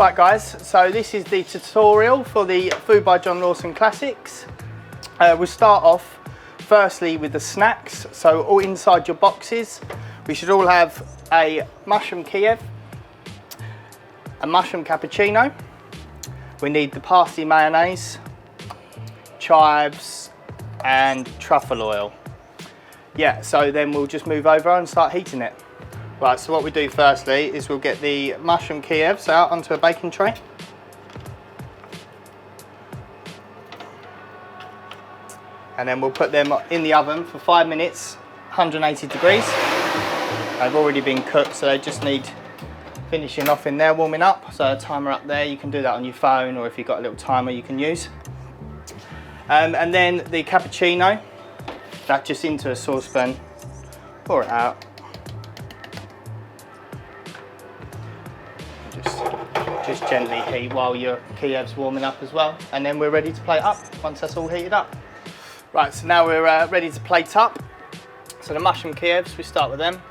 Right guys, so this is the tutorial for the Food by John Lawson Classics. We'll start off firstly with the snacks. So all inside your boxes, we should all have a mushroom Kiev, a mushroom cappuccino. We need the parsley mayonnaise, chives and truffle oil. Yeah, so then we'll just move over and start heating it. Right, so what we do firstly is we'll get the mushroom Kievs out onto a baking tray. And then we'll put them in the oven for 5 minutes, 180 degrees. They've already been cooked, so they just need finishing off in there, warming up. So a timer up there, you can do that on your phone, or if you've got a little timer you can use. And then the cappuccino, that just into a saucepan, pour it out. Just gently heat while your Kiev's warming up as well, and then we're ready to plate up once that's all heated up. Right, so now we're ready to plate up. So the mushroom Kievs, we start with them,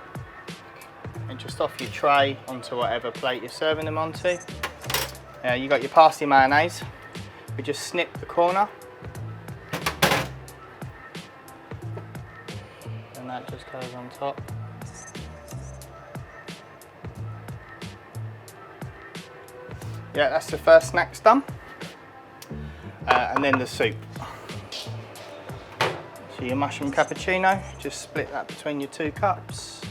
and just off your tray onto whatever plate you're serving them onto. You got your parsley mayonnaise. We just snip the corner, and that just goes on top. Yeah, that's the first snacks done. And then the soup. So your mushroom cappuccino, just split that between your 2 cups.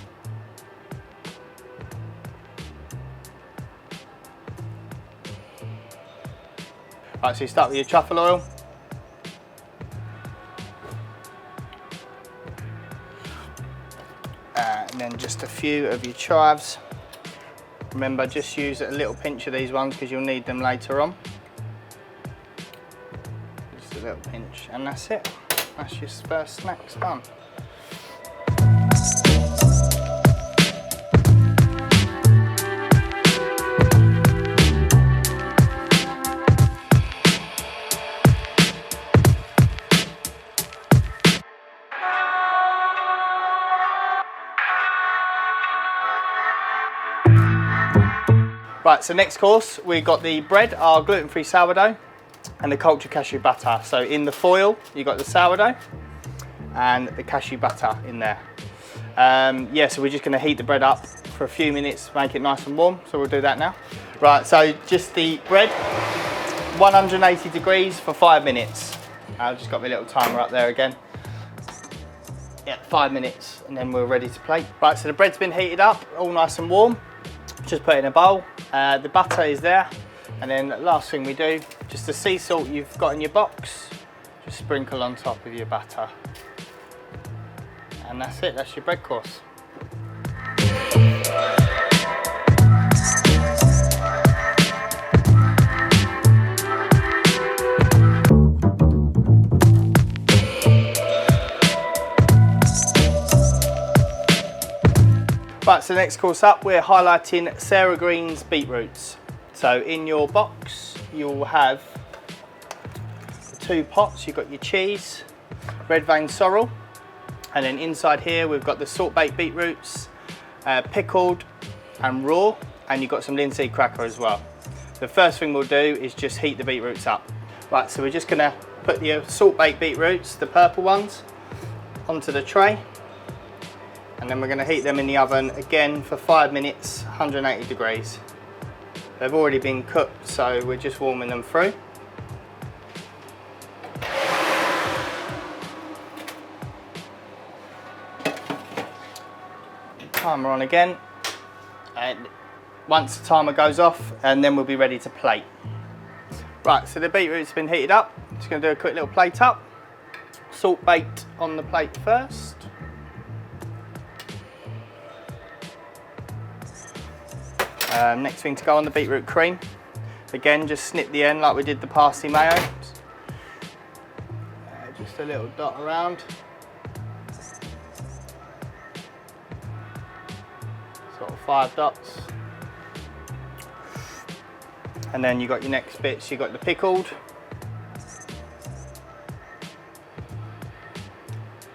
Right, so you start with your truffle oil. And then just a few of your chives. Remember, just use a little pinch of these ones because you'll need them later on. Just a little pinch, and that's it. That's your first snacks done. Right, so next course, we've got the bread, our gluten-free sourdough, and the cultured cashew butter. So in the foil, you've got the sourdough and the cashew butter in there. Yeah, so we're just gonna heat the bread up for a few minutes, make it nice and warm. So we'll do that now. Right, so just the bread, 180 degrees for 5 minutes. I've just got my little timer up there again. Yeah, 5 minutes, and then we're ready to plate. Right, so the bread's been heated up, all nice and warm. Just put it in a bowl. The butter is there, and then the last thing we do, just the sea salt you've got in your box, just sprinkle on top of your butter, and that's it. That's your bread course. Right, so next course up, we're highlighting Sarah Green's beetroots. So in your box, you'll have 2 pots. You've got your cheese, red vein sorrel, and then inside here we've got the salt-baked beetroots, pickled and raw, and you've got some linseed cracker as well. The first thing we'll do is just heat the beetroots up. Right, so we're just gonna put the salt-baked beetroots, the purple ones, onto the tray. And then we're going to heat them in the oven again for 5 minutes, 180 degrees. They've already been cooked, so we're just warming them through. Timer on again. And once the timer goes off, and then we'll be ready to plate. Right, so the beetroot's been heated up. Just going to do a quick little plate up. Salt baked on the plate first. Next thing to go on the beetroot cream. Again, just snip the end like we did the parsley mayo. Just a little dot around. Sort of 5 dots. And then you got your next bits, you got the pickled.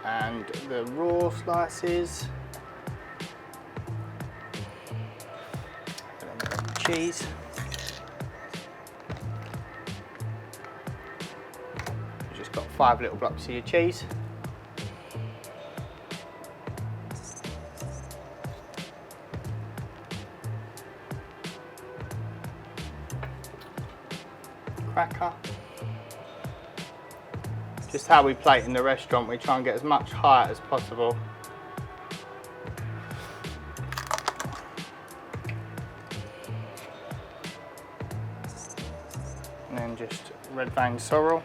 And the raw slices. cheese. 5 little blocks of your cheese. Cracker. Just how we plate in the restaurant, we try and get as much height as possible. And then just red vein sorrel.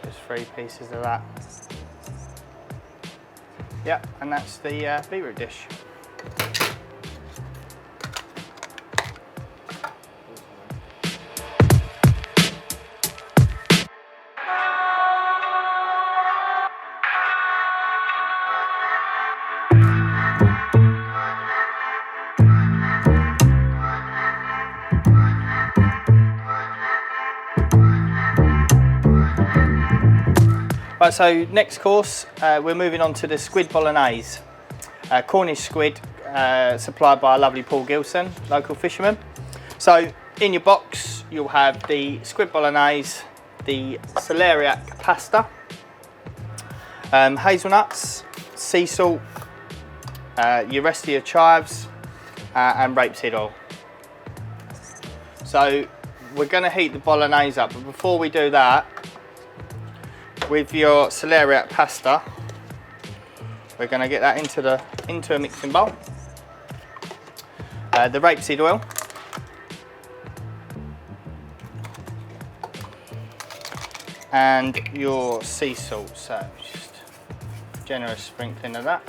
Just 3 pieces of that. Yep, and that's the beetroot dish. Right, so next course, we're moving on to the squid bolognese. Cornish squid, supplied by a lovely Paul Gilson, local fisherman. So in your box, you'll have the squid bolognese, the celeriac pasta, hazelnuts, sea salt, your rest of your chives, and rapeseed oil. So we're going to heat the bolognese up, but before we do that, with your celeriac pasta, we're going to get that into a mixing bowl. The rapeseed oil, and your sea salt. So just generous sprinkling of that,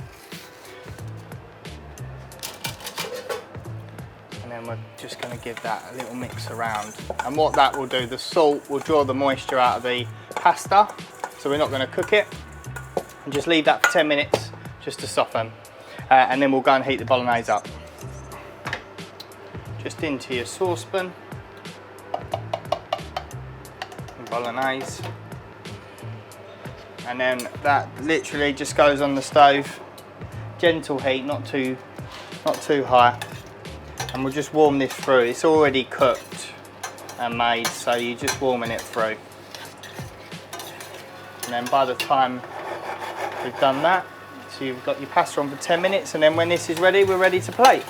and then we're just going to give that a little mix around. And what that will do, the salt will draw the moisture out of the pasta. So we're not going to cook it, and just leave that for 10 minutes just to soften, and then we'll go and heat the bolognese up. Just into your saucepan, bolognese, and then that literally just goes on the stove, gentle heat, not too high, and we'll just warm this through. It's already cooked and made, so you're just warming it through. And then by the time we've done that, so you've got your pasta on for 10 minutes, and then when this is ready, we're ready to plate.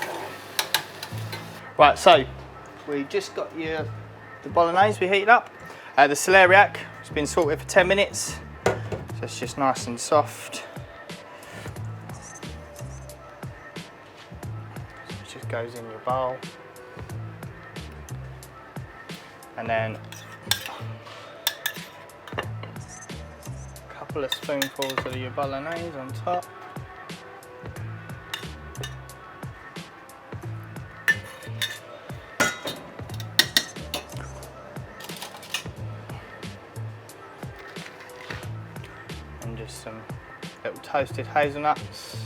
Right, so we just got the bolognese we heated up. The celeriac has been salted for 10 minutes, so it's just nice and soft. So it just goes in your bowl. And then couple of spoonfuls of your bolognese on top. And just some little toasted hazelnuts.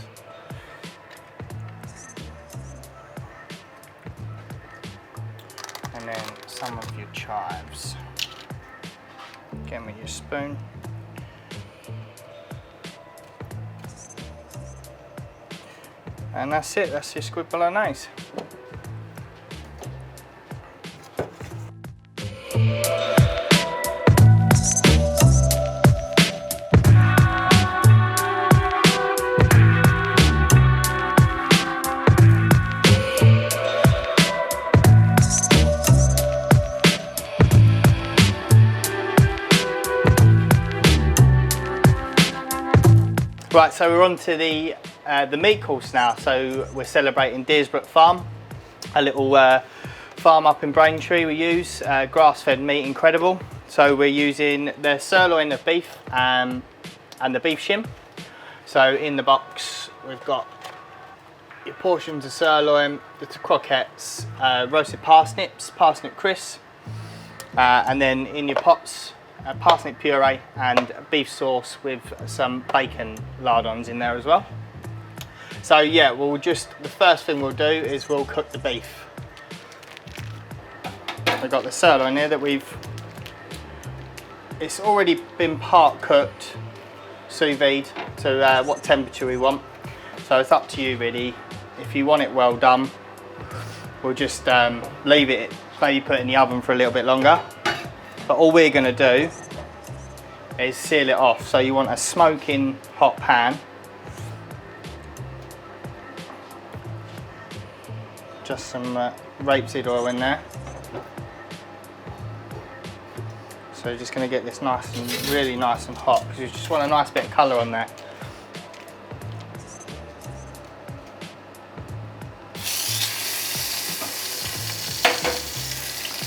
And then some of your chives. Again with your spoon. And that's it, that's your squid bolognese. Right, so we're on to the meat course now. So we're celebrating Deersbrook Farm, a little farm up in Braintree. We use grass-fed meat, incredible. So we're using the sirloin of beef and the beef shim. So in the box we've got your portions of sirloin, the croquettes, roasted parsnips, parsnip crisps, and then in your pots, parsnip puree and beef sauce with some bacon lardons in there as well. So yeah, the first thing we'll do is we'll cook the beef. We've got the sirloin here that it's already been part cooked, sous vide to what temperature we want. So it's up to you really. If you want it well done, we'll just leave it maybe put it in the oven for a little bit longer. But all we're going to do is seal it off. So you want a smoking hot pan. Just some rapeseed oil in there. So you're just going to get this nice and really nice and hot because you just want a nice bit of colour on there.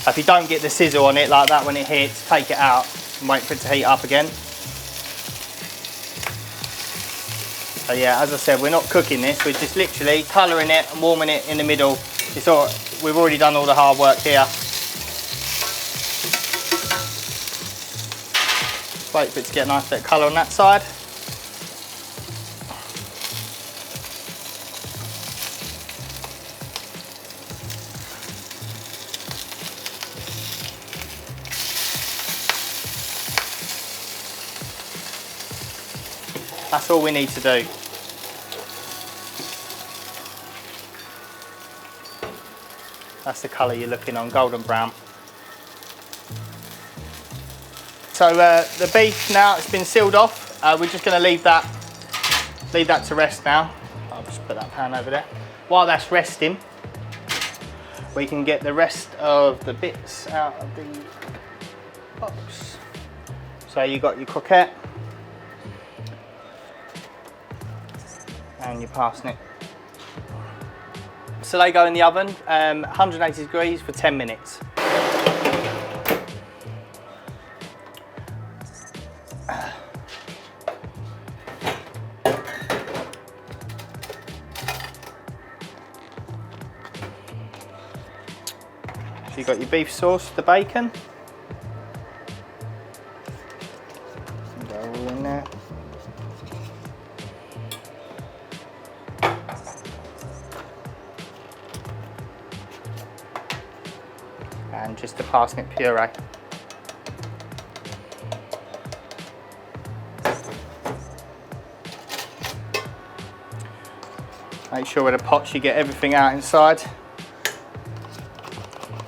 If you don't get the sizzle on it like that when it hits, take it out and wait for it to heat up again. So yeah, as I said, we're not cooking this, we're just literally colouring it and warming it in the middle. It's all, we've already done all the hard work here. Wait for it to get a nice bit of colour on that side. That's all we need to do. That's the colour you're looking on, golden brown. So the beef now, it's been sealed off. We're just going to leave that to rest now. I'll just put that pan over there. While that's resting, we can get the rest of the bits out of the box. So you got your croquette and your parsnip. So they go in the oven, 180 degrees for 10 minutes. So you've got your beef sauce, the bacon. Go all in there. And just the parsnip puree. Make sure with the pots you get everything out inside.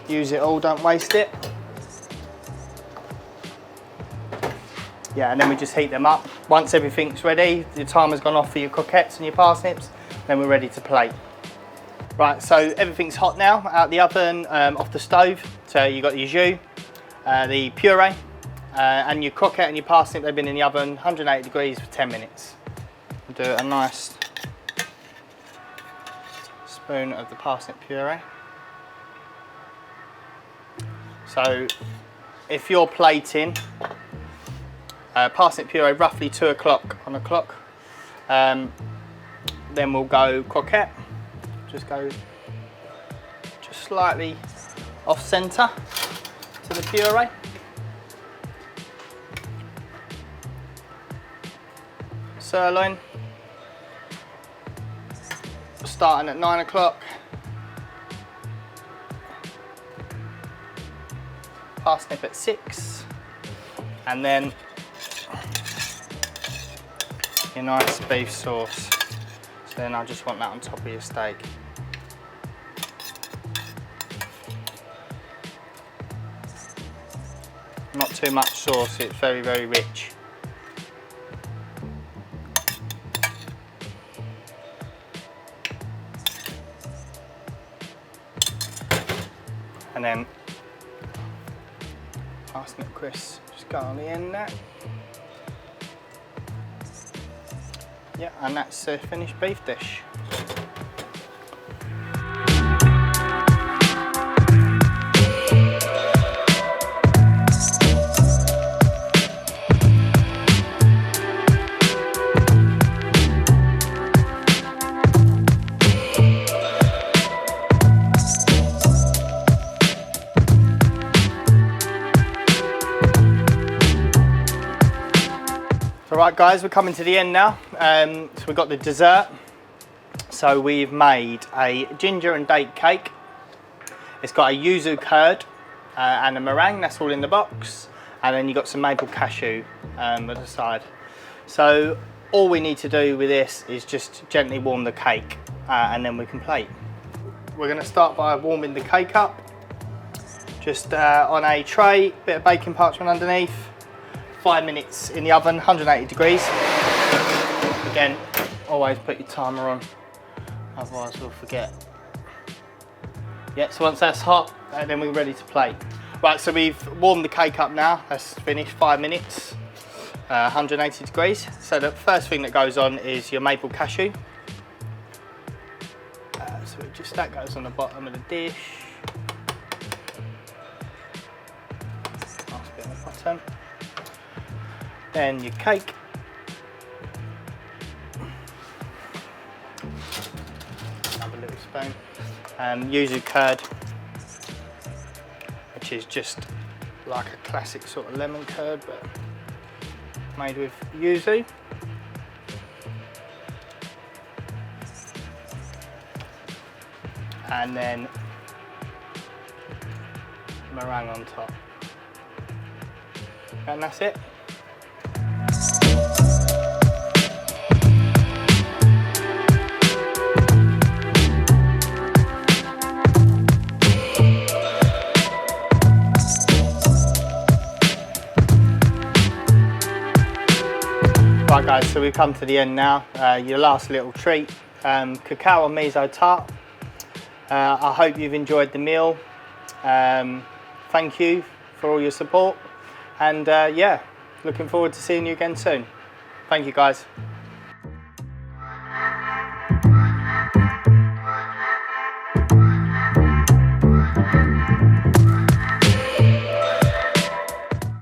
Use it all, don't waste it. Yeah, and then we just heat them up. Once everything's ready, the timer's gone off for your croquettes and your parsnips, then we're ready to plate. Right, so everything's hot now, out the oven, off the stove. So you've got your jus, the puree, and your croquette and your parsnip, they've been in the oven, 180 degrees for 10 minutes. We'll do a nice spoon of the parsnip puree. So if you're plating, parsnip puree roughly 2 o'clock on the clock, then we'll go croquette. Just go just slightly off centre to the puree. Sirloin, starting at 9 o'clock. Parsnip at 6. And then your nice beef sauce. So then I just want that on top of your steak. Not too much sauce, it's very, very rich. And then parsnip crisps just go on the end there. Yeah, and that's a finished beef dish. Right guys, we're coming to the end now. So we've got the dessert. So we've made a ginger and date cake. It's got a yuzu curd and a meringue, that's all in the box. And then you've got some maple cashew at the side. So all we need to do with this is just gently warm the cake and then we can plate. We're going to start by warming the cake up. just on a tray, bit of baking parchment underneath, 5 minutes in the oven, 180 degrees. Again, always put your timer on, otherwise we'll forget. Yeah, so once that's hot, then we're ready to plate. Right, so we've warmed the cake up now. That's finished, 5 minutes, 180 degrees. So the first thing that goes on is your maple cashew. So that goes on the bottom of the dish. Nice bit on the bottom. Then your cake. Another little spoon. Yuzu curd, which is just like a classic sort of lemon curd, but made with yuzu. And then meringue on top. And that's it. Right guys, so we've come to the end now. Your last little treat, cacao and miso tart. I hope you've enjoyed the meal. Thank you for all your support, and yeah, looking forward to seeing you again soon. Thank you guys.